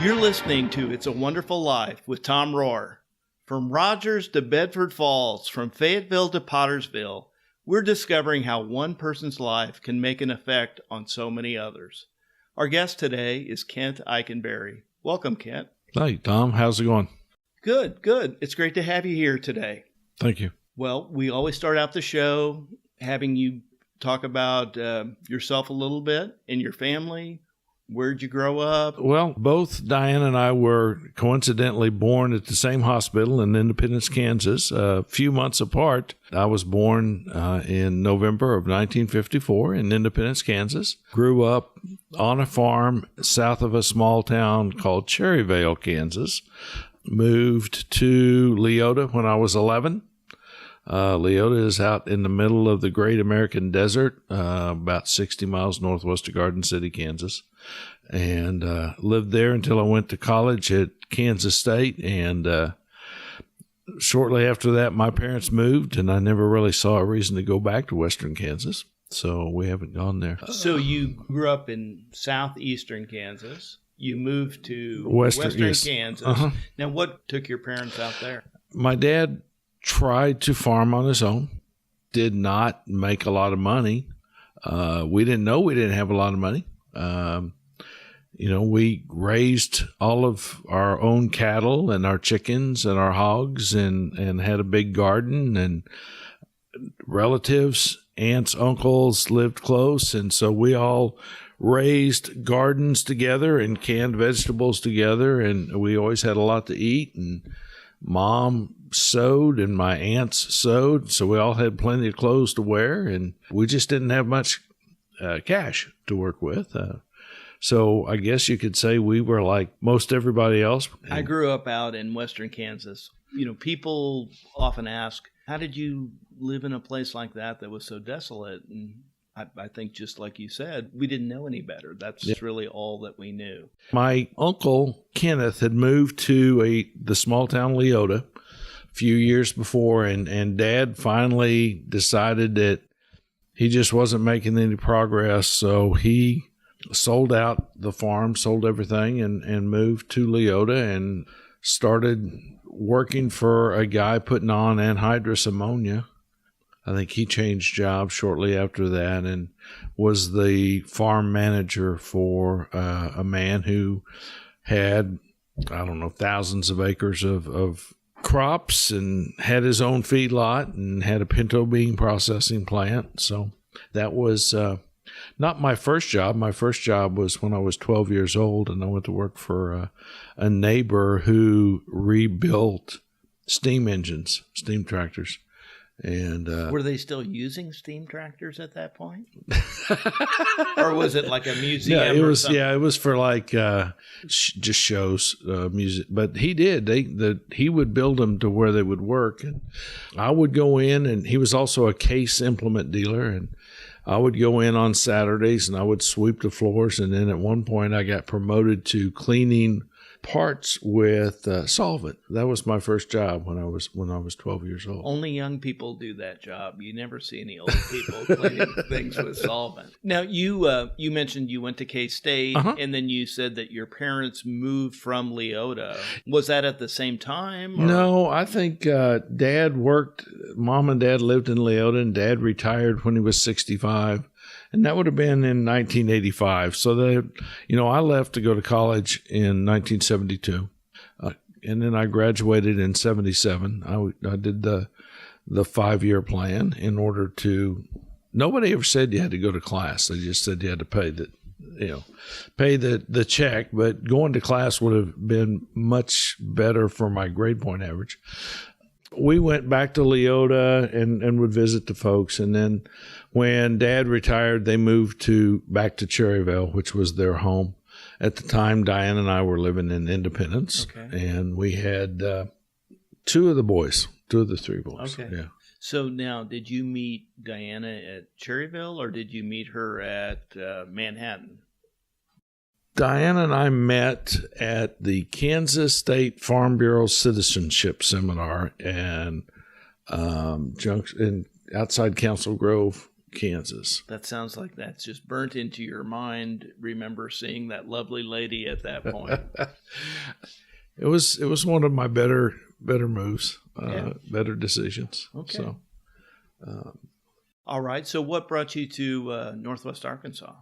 You're listening to It's a Wonderful Life with Tom Rohr. From Rogers to Bedford Falls, from Fayetteville to Pottersville, we're discovering how one person's life can make an effect on so many others. Our guest today is Kent Eikenberry. Welcome, Kent. Hey, Tom. How's it going? Good, good. It's great to have you here today. Thank you. Well, we always start out the show having you talk about yourself a little bit and your family. Where'd you grow up? Well, both Diane and I were coincidentally born at the same hospital in Independence, Kansas, a few months apart. I was born in November of 1954 in Independence, Kansas. Grew up on a farm south of a small town called Cherryvale, Kansas. Moved to Leota when I was 11. Leota is out in the middle of the Great American Desert, about 60 miles northwest of Garden City, Kansas. And lived there until I went to college at Kansas State. And shortly after that, my parents moved, and I never really saw a reason to go back to western Kansas. So we haven't gone there. So you grew up in southeastern Kansas. You moved to western Kansas. Uh-huh. Now, what took your parents out there? My dad tried to farm on his own, did not make a lot of money. We didn't know we didn't have a lot of money. We raised all of our own cattle and our chickens and our hogs and had a big garden, and relatives, aunts, uncles lived close. And so we all raised gardens together and canned vegetables together. And we always had a lot to eat, and Mom sewed and my aunts sewed. So we all had plenty of clothes to wear, and we just didn't have much cash to work with. So I guess you could say we were like most everybody else. I grew up out in western Kansas. People often ask, how did you live in a place like that was so desolate? And I think just like you said, we didn't know any better. That's really all that we knew. My uncle Kenneth had moved to the small town Leota a few years before, and Dad finally decided that he just wasn't making any progress. So he sold out the farm, sold everything, and moved to Leota and started working for a guy putting on anhydrous ammonia. I think he changed jobs shortly after that and was the farm manager for a man who had, thousands of acres of crops and had his own feedlot and had a pinto bean processing plant. So that was not my first job. My first job was when I was 12 years old, and I went to work for a neighbor who rebuilt steam engines, steam tractors. And were they still using steam tractors at that point? Or was it like a museum? Yeah, it was for like just shows, music. But he did. He would build them to where they would work, and I would go in. And he was also a case implement dealer, and I would go in on Saturdays and I would sweep the floors. And then at one point, I got promoted to cleaning parts with solvent. That was my first job when I was 12 years old. Only young people do that job. You never see any old people cleaning things with solvent. Now, you mentioned you went to K-State, and then you said that your parents moved from Leota. Was that at the same time? Or? No, I think Dad worked. Mom and Dad lived in Leota, and Dad retired when he was 65. And that would have been in 1985. So I left to go to college in 1972, and then I graduated in 77. I did the 5-year plan in order to. Nobody ever said you had to go to class. They just said you had to pay the check. But going to class would have been much better for my grade point average. We went back to Leota and would visit the folks, and then when Dad retired, they moved back to Cherryvale, which was their home. At the time, Diane and I were living in Independence, and we had two of the three boys. Okay. Yeah. So now, did you meet Diana at Cherryville, or did you meet her at Manhattan? Diane and I met at the Kansas State Farm Bureau Citizenship Seminar and outside Council Grove, Kansas. That sounds like that's just burnt into your mind. Remember seeing that lovely lady at that point. It was one of my better moves, better decisions. Okay. So, all right. So what brought you to Northwest Arkansas?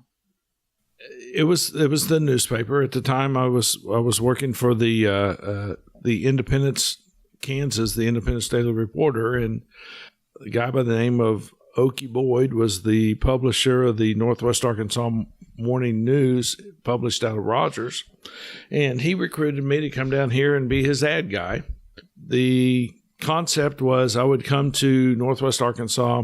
It was the newspaper at the time. I was working for the Independence, Kansas, the Independence Daily Reporter, and a guy by the name of Okie Boyd was the publisher of the Northwest Arkansas Morning News, published out of Rogers, and he recruited me to come down here and be his ad guy. The concept was I would come to Northwest Arkansas,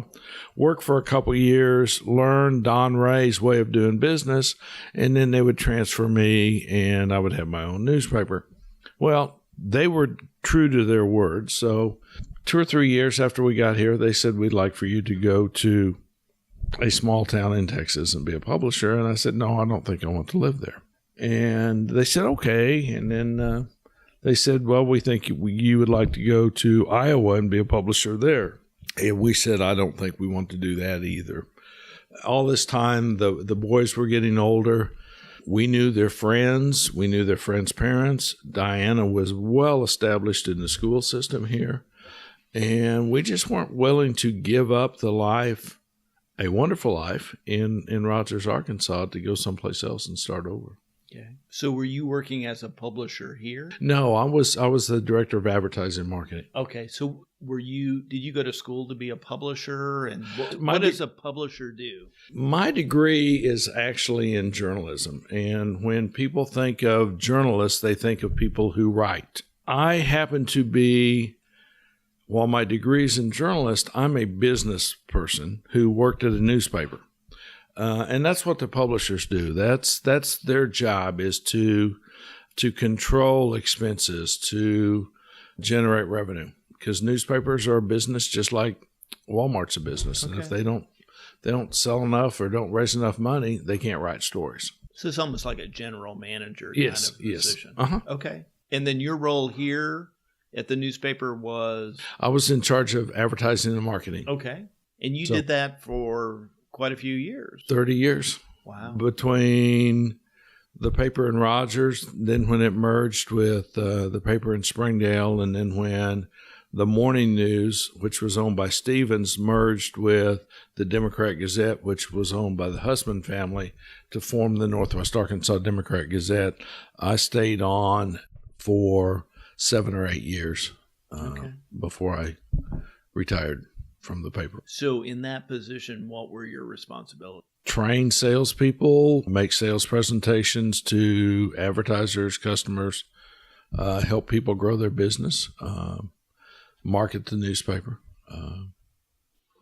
work for a couple years, learn Don Ray's way of doing business, and then they would transfer me and I would have my own newspaper. Well, they were true to their word. So 2 or 3 years after we got here, they said, we'd like for you to go to a small town in Texas and be a publisher. And I said, no, I don't think I want to live there. And they said, okay. And then they said, well, we think you would like to go to Iowa and be a publisher there. And we said, I don't think we want to do that either. All this time, the boys were getting older. We knew their friends. We knew their friends' parents. Diana was well established in the school system here. And we just weren't willing to give up the life, a wonderful life, in Rogers, Arkansas, to go someplace else and start over. Okay. So were you working as a publisher here? No, I was the director of advertising and marketing. Okay. So did you go to school to be a publisher? And what does a publisher do? My degree is actually in journalism. And when people think of journalists, they think of people who write. I happen to be, while my degree is in journalist, I'm a business person who worked at a newspaper. And that's what the publishers do. That's their job, is to control expenses, to generate revenue. Because newspapers are a business just like Walmart's a business. Okay. And if they don't sell enough or don't raise enough money, they can't write stories. So it's almost like a general manager kind of position. Uh-huh. Okay. And then your role here at the newspaper was? I was in charge of advertising and marketing. Okay. And you did that for quite a few years. 30 years. Wow. Between the paper in Rogers, then when it merged with the paper in Springdale, and then when the Morning News, which was owned by Stevens, merged with the Democrat Gazette, which was owned by the Husband family, to form the Northwest Arkansas Democrat Gazette. I stayed on for 7 or 8 years before I retired from the paper. So in that position, what were your responsibilities? Train salespeople, make sales presentations to advertisers, customers, help people grow their business, market the newspaper.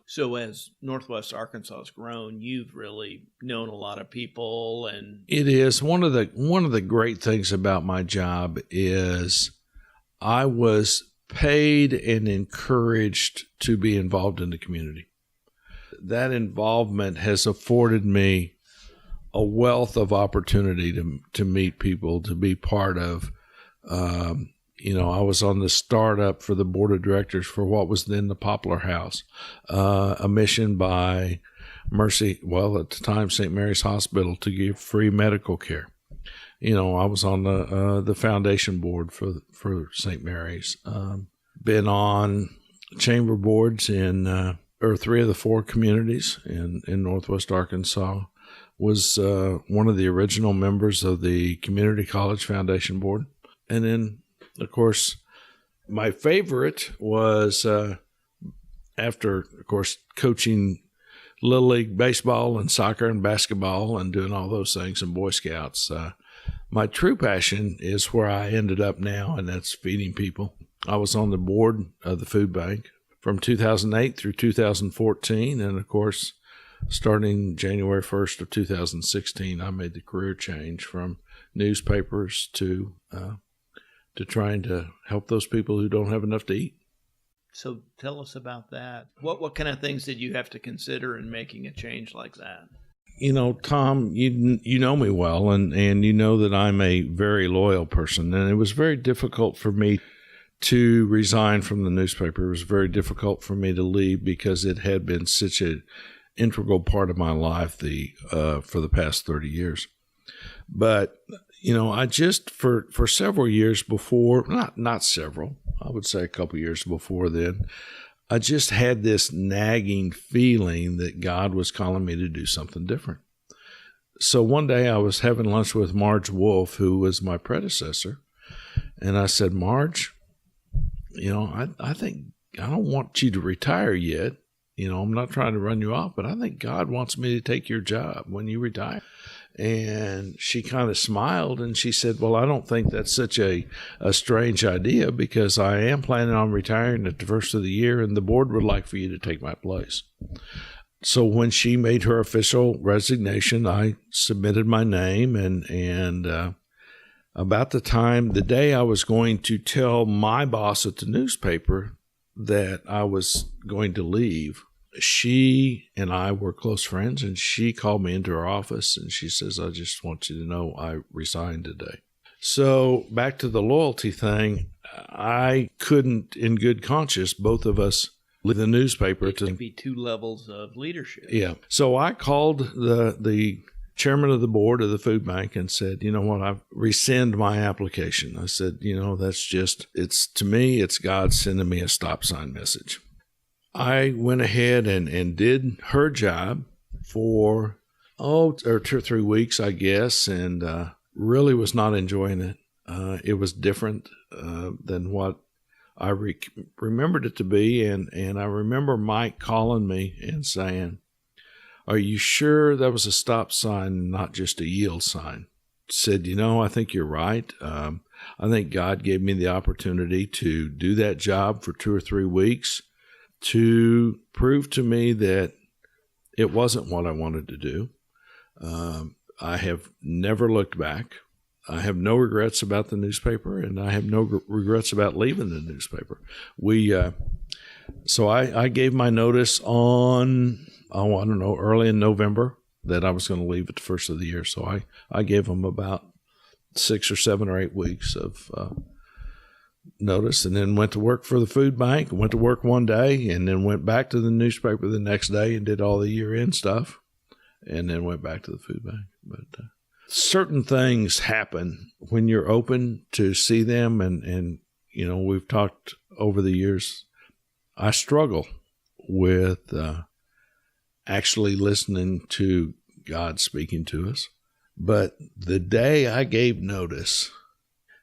So as Northwest Arkansas has grown, you've really known a lot of people, and it is one of the great things about my job is I was paid and encouraged to be involved in the community. That involvement has afforded me a wealth of opportunity to meet people, to be part of. I was on the startup for the board of directors for what was then the Poplar House, a mission by Mercy, at the time St. Mary's Hospital, to give free medical care. I was on the foundation board for St. Mary's. Been on chamber boards in 3 of the 4 communities in Northwest Arkansas. Was one of the original members of the Community College Foundation Board. And then, of course, my favorite was after, of course, coaching Little League baseball and soccer and basketball and doing all those things in Boy Scouts. My true passion is where I ended up now, and that's feeding people. I was on the board of the food bank from 2008 through 2014. And, of course, starting January 1st of 2016, I made the career change from newspapers to trying to help those people who don't have enough to eat. So tell us about that. What kind of things did you have to consider in making a change like that? Tom, you know me well, and you know that I'm a very loyal person. And it was very difficult for me to resign from the newspaper. It was very difficult for me to leave because it had been such integral part of my life for the past 30 years. But, I just, for several years before, not several, I would say a couple years before then, I just had this nagging feeling that God was calling me to do something different. So one day I was having lunch with Marge Wolf, who was my predecessor, and I said, Marge, I think I don't want you to retire yet. I'm not trying to run you off, but I think God wants me to take your job when you retire. And she kind of smiled and she said, well, I don't think that's such a strange idea, because I am planning on retiring at the first of the year and the board would like for you to take my place. So when she made her official resignation, I submitted my name, and about the day I was going to tell my boss at the newspaper that I was going to leave, she and I were close friends, and she called me into her office and she says, I just want you to know I resigned today. So back to the loyalty thing, I couldn't, in good conscience, both of us leave the newspaper. It could be two levels of leadership. Yeah. So I called the chairman of the board of the food bank and said, you know what, I rescind my application. I said, that's just, to me, it's God sending me a stop sign message. I went ahead and did her job for, 2 or 3 weeks, I guess, and really was not enjoying it. It was different than what I remembered it to be, and I remember Mike calling me and saying, are you sure that was a stop sign, not just a yield sign? Said, I think you're right. I think God gave me the opportunity to do that job for 2 or 3 weeks to prove to me that it wasn't what I wanted to do. I have never looked back. I have no regrets about the newspaper, and I have no regrets about leaving the newspaper. So I gave my notice on, early in November that I was going to leave at the first of the year. So I gave them about 6 or 7 or 8 weeks of notice, and then went to work for the food bank, went to work one day, and then went back to the newspaper the next day and did all the year-end stuff, and then went back to the food bank. But certain things happen when you're open to see them, and we've talked over the years. I struggle with actually listening to God speaking to us. But the day I gave notice,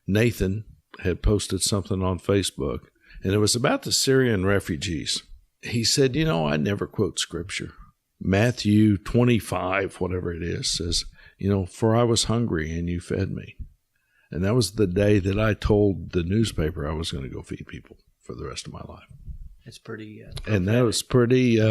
Nathan had posted something on Facebook, and it was about the Syrian refugees. He said, I never quote scripture. Matthew 25, whatever it is, says, for I was hungry and you fed me. And that was the day that I told the newspaper I was going to go feed people for the rest of my life. It's pretty and that was pretty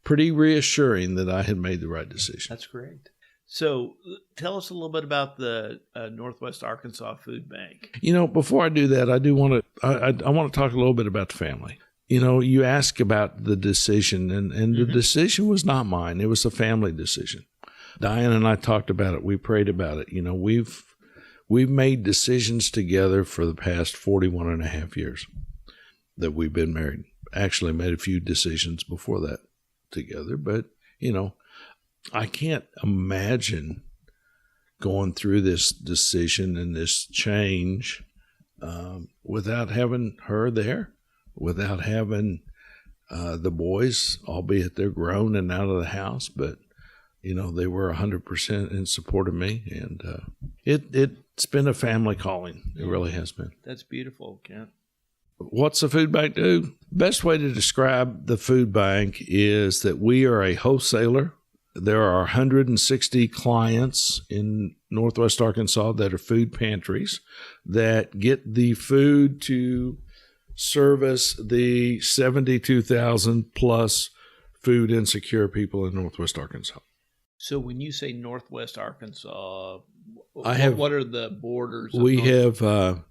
reassuring that I had made the right decision. That's great. So tell us a little bit about the Northwest Arkansas Food Bank. Before I do that, I do want to I want to talk a little bit about the family. You ask about the decision, and the decision was not mine. It was a family decision. Diane and I talked about it. We prayed about it. We've made decisions together for the past 41 and a half years that we've been married. Actually made a few decisions before that together, but, I can't imagine going through this decision and this change without having her there, without having the boys, albeit they're grown and out of the house, but, they were 100% in support of me, and it's been a family calling. It really has been. That's beautiful, Kent. What's the food bank do? Best way to describe the food bank is that we are a wholesaler. There are 160 clients in Northwest Arkansas that are food pantries that get the food to service the 72,000 plus food insecure people in Northwest Arkansas. So when you say Northwest Arkansas, what are the borders? We have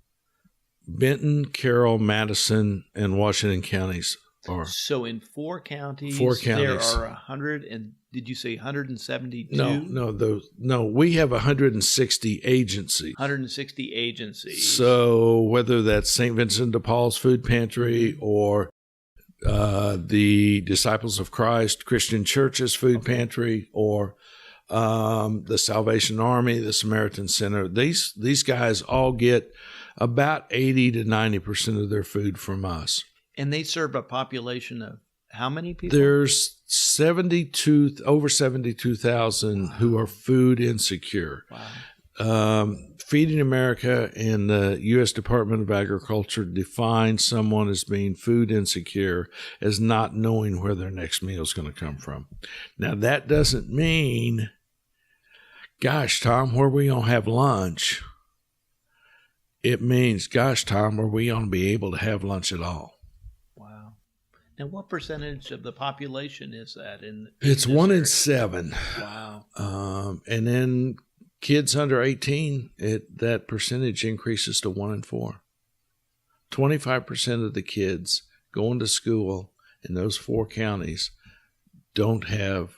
Benton, Carroll, Madison, and Washington counties. So in 4 counties, there are 100 and did you say 172? No, we have 160 agencies. 160 agencies. So whether that's St. Vincent de Paul's Food Pantry or the Disciples of Christ Christian Churches Food Pantry, or the Salvation Army, the Samaritan Center. These guys all get about 80 to 90% of their food from us. And they serve a population of how many people? There's over 72,000 who are food insecure. Wow. Feeding America and the U.S. Department of Agriculture define someone as being food insecure as not knowing where their next meal is going to come from. Now, that doesn't mean, gosh, Tom, where are we going to have lunch? It means, gosh, Tom, are we going to be able to have lunch at all? Wow. Now, what percentage of the population is that? It's 1 in 7. Wow. And then kids under 18, that percentage increases to 1 in 4. 25% of the kids going to school in those 4 counties don't have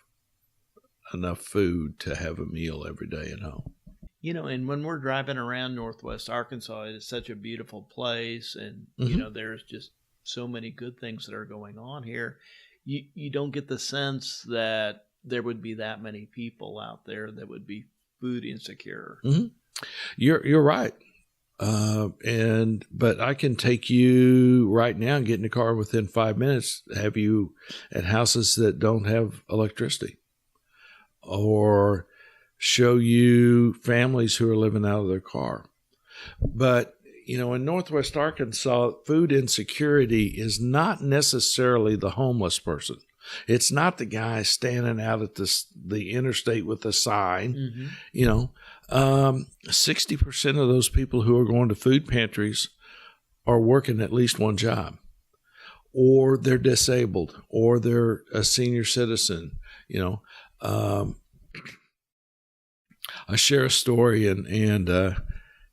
enough food to have a meal every day at home. You know, and when we're driving around Northwest Arkansas, it is such a beautiful place, and Mm-hmm. you know, there's just so many good things that are going on here. You don't get the sense that there would be that many people out there that would be food insecure. Mm-hmm. You're right. But I can take you right now and get in the car within 5 minutes, have you at houses that don't have electricity, or show you families who are living out of their car. But, you know, in Northwest Arkansas, food insecurity is not necessarily the homeless person. It's not the guy standing out at the interstate with a sign. Mm-hmm. You know, 60% of those people who are going to food pantries are working at least one job, or they're disabled, or they're a senior citizen. You know, I share a story, and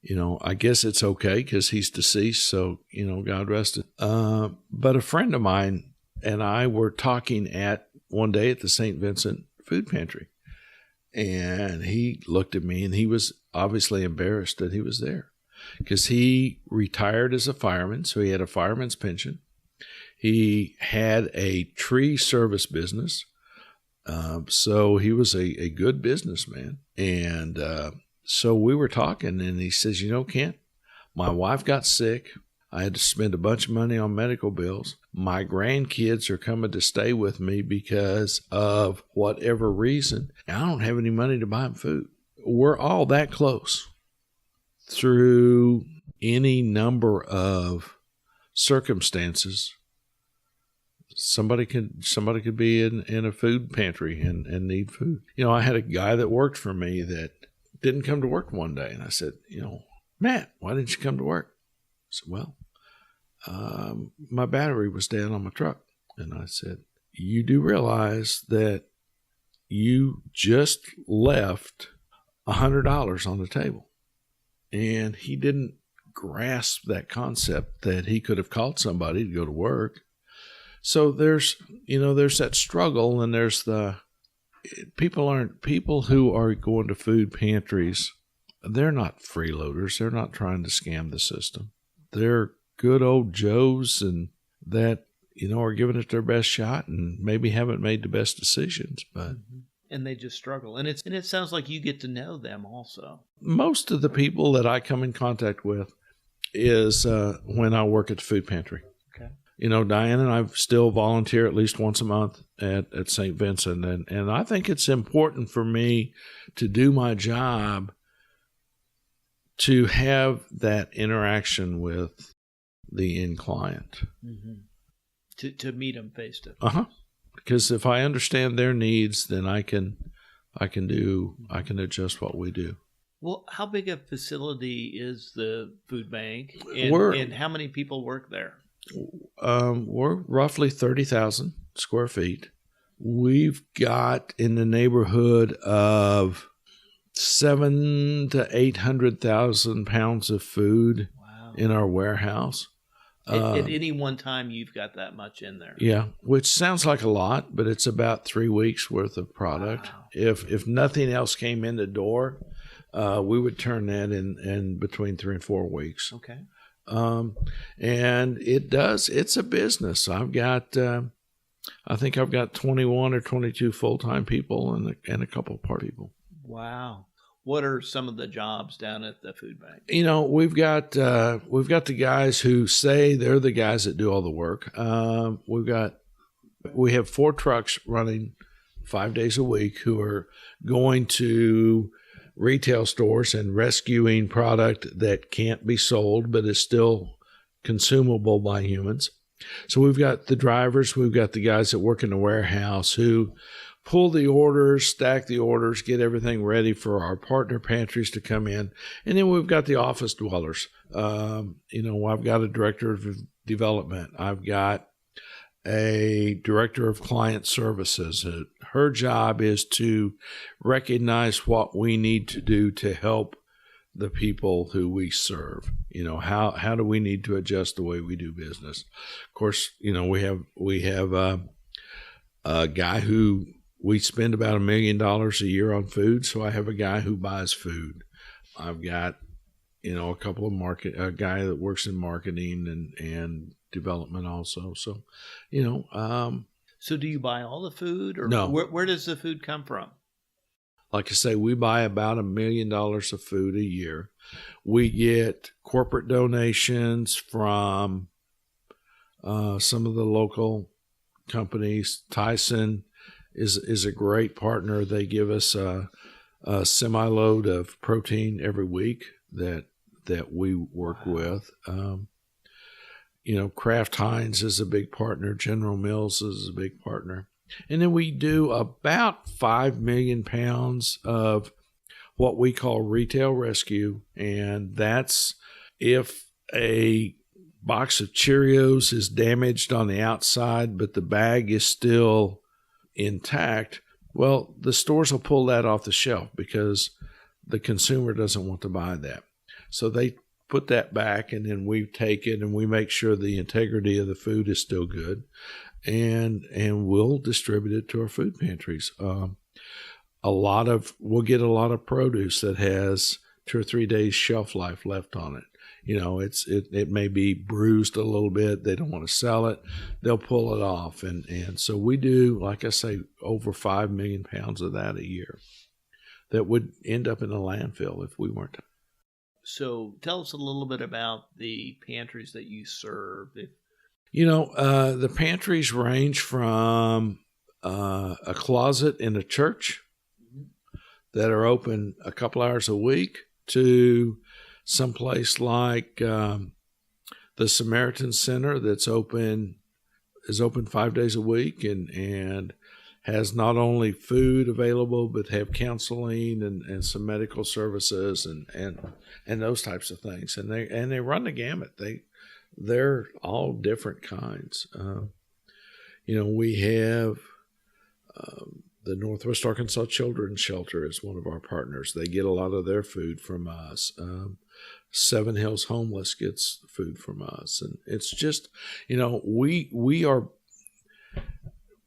you know, I guess it's okay because he's deceased, so, you know, God rest it. But a friend of mine and I were talking one day at the St. Vincent Food Pantry, and he looked at me, and he was obviously embarrassed that he was there because he retired as a fireman, so he had a fireman's pension. He had a tree service business, so he was a good businessman. And so we were talking, and he says, you know, Kent, my wife got sick. I had to spend a bunch of money on medical bills. My grandkids are coming to stay with me because of whatever reason. And I don't have any money to buy them food. We're all that close through any number of circumstances. Somebody could be in a food pantry and need food. You know, I had a guy that worked for me that didn't come to work one day. And I said, you know, Matt, why didn't you come to work? I said, well, my battery was dead on my truck. And I said, you do realize that you just left $100 on the table. And he didn't grasp that concept that he could have called somebody to go to work. So there's that struggle, and there's people who are going to food pantries. They're not freeloaders. They're not trying to scam the system. They're good old Joes, and that, you know, are giving it their best shot and maybe haven't made the best decisions, but. And they just struggle. And it sounds like you get to know them also. Most of the people that I come in contact with is when I work at the food pantry. Okay. You know, Diane and I still volunteer at least once a month at St. Vincent. And I think it's important for me to do my job to have that interaction with the end client. Mm-hmm. To meet them face to face. Uh-huh. Because if I understand their needs, then I can adjust what we do. Well, how big a facility is the food bank, and how many people work there? We're roughly 30,000 square feet. We've got in the neighborhood of 700,000 to 800,000 pounds of food. Wow. In our warehouse. At any one time, you've got that much in there. Yeah, which sounds like a lot, but it's about 3 weeks worth of product. Wow. If nothing else came in the door, we would turn that in between 3 and 4 weeks. Okay. And it's a business. I think I've got 21 or 22 full-time people and a couple of part people. Wow. What are some of the jobs down at the food bank? We've got the guys who say they're the guys that do all the work. We have 4 trucks running 5 days a week who are going to retail stores and rescuing product that can't be sold but is still consumable by humans. So we've got the drivers, we've got the guys that work in the warehouse who pull the orders, stack the orders, get everything ready for our partner pantries to come in. And then we've got the office dwellers. I've got a director of development. I've got a director of client services. Her job is to recognize what we need to do to help the people who we serve. How do we need to adjust the way we do business? Of course, we have a guy who we spend about $1 million a year on food. So I have a guy who buys food. I've got, a couple of a guy that works in marketing and development also. So, So do you buy all the food, or no? Where does the food come from? Like I say, we buy about $1 million of food a year. We get corporate donations from some of the local companies. Tyson is a great partner. They give us a semi-load of protein every week that we work with. Kraft Heinz is a big partner. General Mills is a big partner. And then we do about 5 million pounds of what we call retail rescue. And that's if a box of Cheerios is damaged on the outside, but the bag is still intact. Well, the stores will pull that off the shelf because the consumer doesn't want to buy that. So they put that back, and then we take it and we make sure the integrity of the food is still good. And we'll distribute it to our food pantries. We'll get a lot of produce that has 2 or 3 days shelf life left on it. It may be bruised a little bit. They don't want to sell it. They'll pull it off. And so we do, like I say, over 5 million pounds of that a year that would end up in a landfill if we weren't. So tell us a little bit about the pantries that you serve. The pantries range from a closet in a church that are open a couple hours a week to someplace like the Samaritan Center is open 5 days a week and has not only food available but have counseling and some medical services and those types of things. And they run the gamut. They're all different kinds. We have the Northwest Arkansas Children's Shelter is one of our partners. They get a lot of their food from us. Seven Hills Homeless gets food from us. And it's just, we are,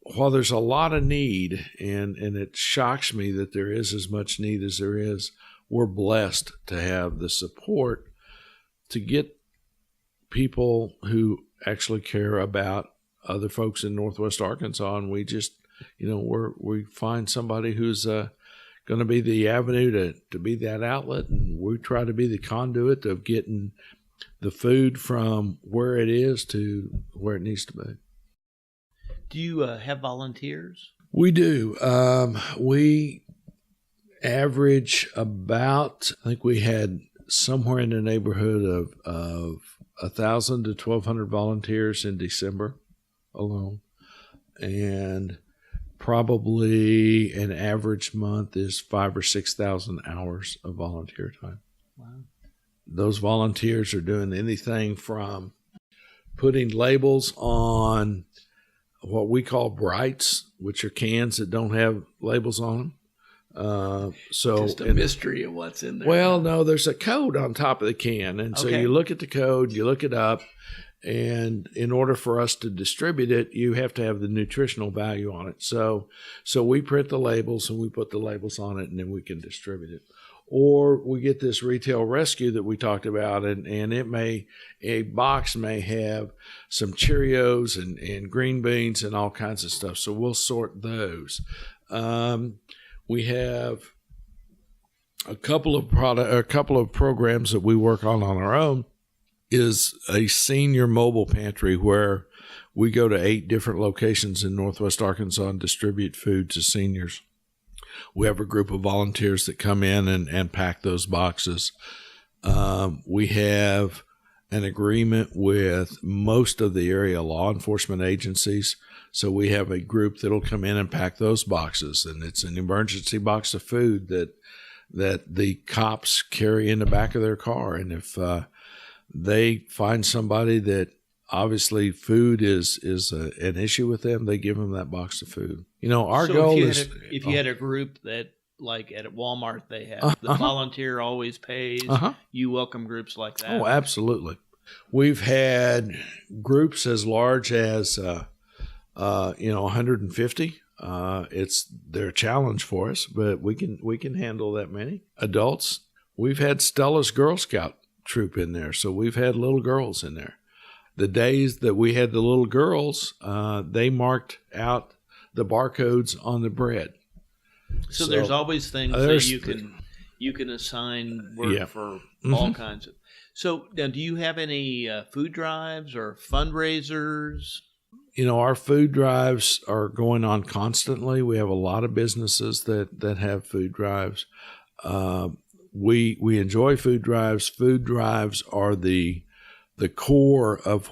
while there's a lot of need, and it shocks me that there is as much need as there is, we're blessed to have the support to get people who actually care about other folks in Northwest Arkansas. And we just, we find somebody who's going to be the avenue to be that outlet. And we try to be the conduit of getting the food from where it is to where it needs to be. Do you have volunteers? We do. We average about, I think we had somewhere in the neighborhood of 1,000 to 1,200 volunteers in December alone. And probably an average month is 5,000 or 6,000 hours of volunteer time. Wow. Those volunteers are doing anything from putting labels on what we call brights, which are cans that don't have labels on them. Just a mystery of what's in there. Well, no, there's a code on top of the can. And so you look at the code, you look it up, and in order for us to distribute it, you have to have the nutritional value on it. So we print the labels and we put the labels on it, and then we can distribute it. Or we get this retail rescue that we talked about, and a box may have some Cheerios and green beans and all kinds of stuff. So we'll sort those. We have a couple of programs that we work on our own. Is a senior mobile pantry where we go to 8 different locations in Northwest Arkansas and distribute food to seniors. We have a group of volunteers that come in and pack those boxes. We have an agreement with most of the area law enforcement agencies. So we have a group that'll come in and pack those boxes. And it's an emergency box of food that the cops carry in the back of their car. And if they find somebody that obviously food is an issue with them, they give them that box of food. Our goal is... If you had a group that, like at Walmart, they have the volunteer always pays, you welcome groups like that? Oh, absolutely. We've had groups as large as, 150. They're a challenge for us, but we can handle that many. Adults, we've had Stella's Girl Scout troop in there, so we've had little girls in there. The days that we had the little girls, they marked out the barcodes on the bread. So there's always things that you can assign work for all kinds of. So now, do you have any food drives or fundraisers? Our food drives are going on constantly. We have a lot of businesses that have food drives. We enjoy food drives. Food drives are the core of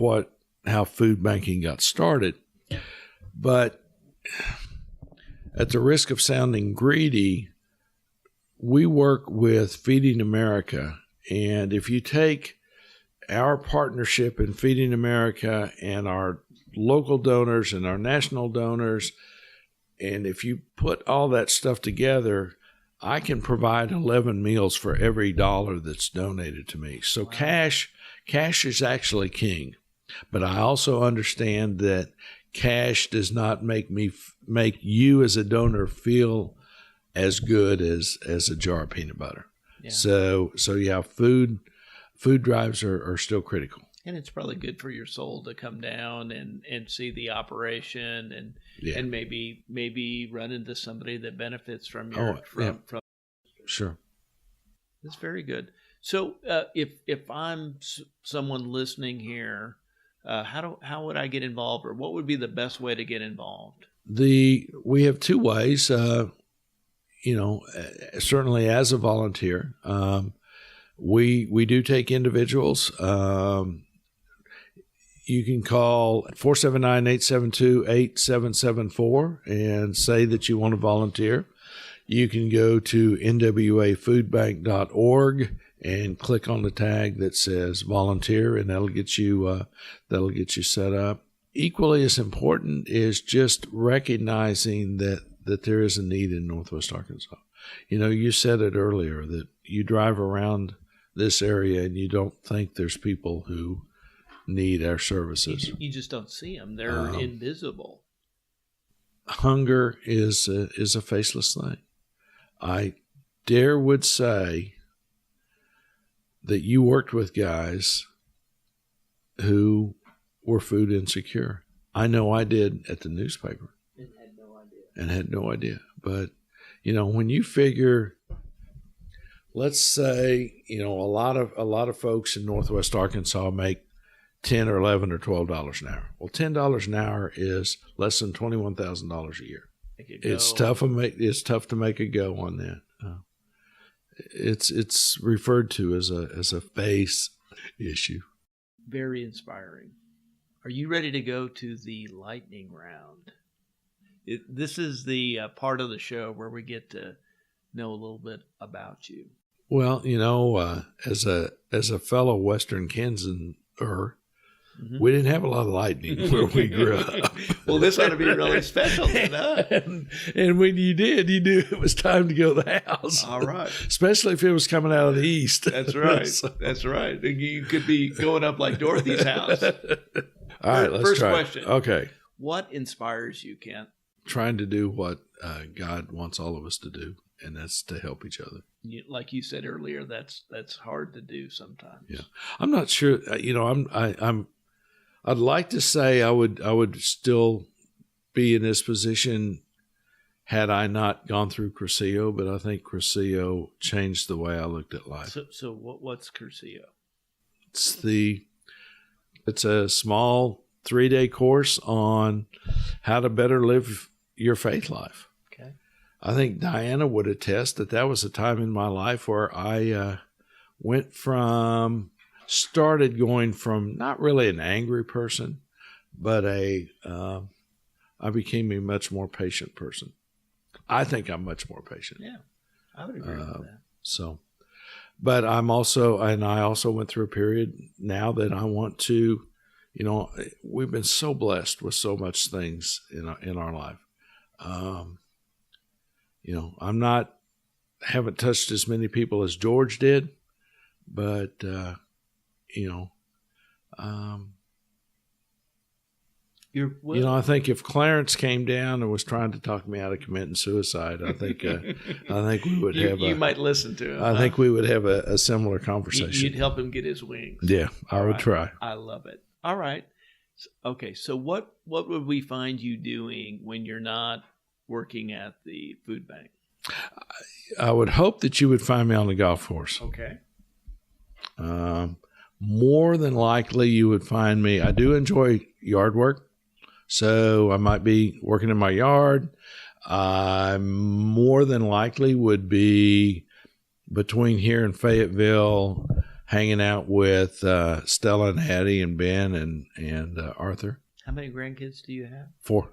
how food banking got started. But at the risk of sounding greedy, we work with Feeding America. And if you take our partnership in Feeding America and our local donors and our national donors, and if you put all that stuff together, I can provide 11 meals for every dollar that's donated to me. So cash is actually king. But I also understand that cash does not make you as a donor feel as good as a jar of peanut butter. Yeah. So food drives are still critical. And it's probably good for your soul to come down and see the operation and maybe run into somebody that benefits from from. Sure. That's very good. So if I'm someone listening here, how would I get involved, or what would be the best way to get involved? We have 2 ways. Certainly as a volunteer, we do take individuals. You can call 479-872-8774 and say that you want to volunteer. You can go to nwafoodbank.org and click on the tag that says volunteer, and that'll get you set up. Equally as important is just recognizing that there is a need in Northwest Arkansas. You said it earlier that you drive around this area and you don't think there's people who need our services. You just don't see them. They're invisible. Hunger is a faceless thing. I would say that you worked with guys who were food insecure. I know I did at the newspaper. And had no idea. But, when you figure, let's say, a lot of folks in Northwest Arkansas make $10 or $11 or $12 an hour. Well, $10 an hour is less than $21,000 a year. It's tough to make a go on that. It's referred to as a face issue. Very inspiring. Are you ready to go to the lightning round? This is the part of the show where we get to know a little bit about you. Well, as a fellow Western Kansaner, we didn't have a lot of lightning where we grew up. Well, this ought to be really special, and when you did, you knew it was time to go to the house. All right. Especially if it was coming out of the east. That's right. That's right. You could be going up like Dorothy's house. All right, let's try. First question. Okay. What inspires you, Kent? Trying to do what God wants all of us to do. and that's to help each other. Like you said earlier, that's hard to do sometimes. Yeah, I'm not sure. I'd like to say I would still be in this position had I not gone through Cursillo, but I think Cursillo changed the way I looked at life. So what's Cursillo? It's a small 3-day course on how to better live your faith life. Okay. I think Diana would attest that was a time in my life where I started going from not really an angry person, but I became a much more patient person. I think I'm much more patient. Yeah, I would agree with that. So, but I also went through a period now that I want to, we've been so blessed with so much things in our life. Haven't touched as many people as George did, but, I think if Clarence came down and was trying to talk me out of committing suicide, I think we would have. You might listen to him. I think we would have a similar conversation. You'd help him get his wings. Yeah, I would try. I love it. All right. Okay, so what would we find you doing when you're not working at the food bank? I would hope that you would find me on the golf course. Okay. More than likely, you would find me. I do enjoy yard work. So I might be working in my yard. I more than likely would be between here and Fayetteville, hanging out with Stella and Hattie and Ben and Arthur. How many grandkids do you have? 4.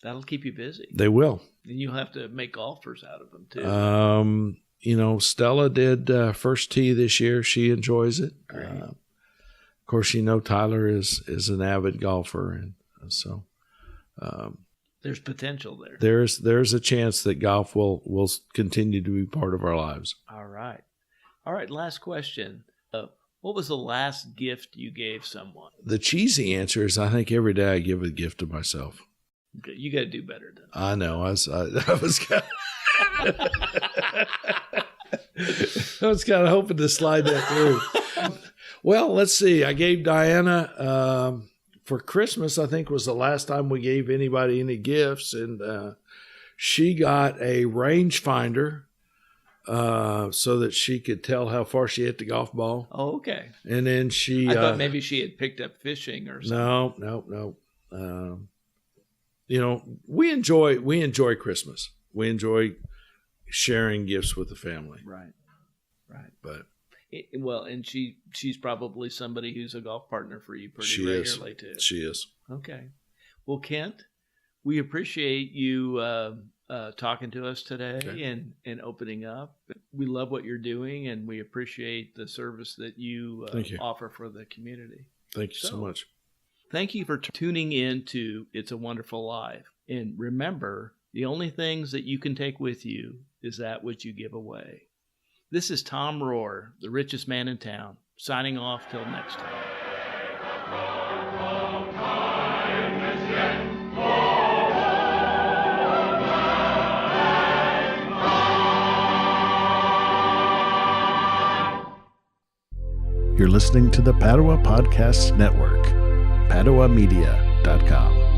That'll keep you busy. They will. And you'll have to make golfers out of them too. Stella did first tee this year. She enjoys it. Of course, Tyler is an avid golfer, and so there's potential there. There's a chance that golf will continue to be part of our lives. All right. Last question. What was the last gift you gave someone? The cheesy answer is I think every day I give a gift to myself. Okay, you got to do better than that. I know. I was kind of hoping to slide that through. Well, let's see. I gave Diana for Christmas, I think was the last time we gave anybody any gifts. And she got a rangefinder so that she could tell how far she hit the golf ball. Oh, okay. And then I thought maybe she had picked up fishing or something. No. We enjoy Christmas. We enjoy sharing gifts with the family. Right. But and she's probably somebody who's a golf partner for you pretty regularly too. She is. Okay. Well, Kent, we appreciate you talking to us today and opening up. We love what you're doing, and we appreciate the service that you offer for the community. Thank you so much. Thank you for tuning in to It's a Wonderful Life. And remember, the only things that you can take with you is that which you give away. This is Tom Rohr, the richest man in town, signing off till next time. You're listening to the Padua Podcast Network, PaduaMedia.com.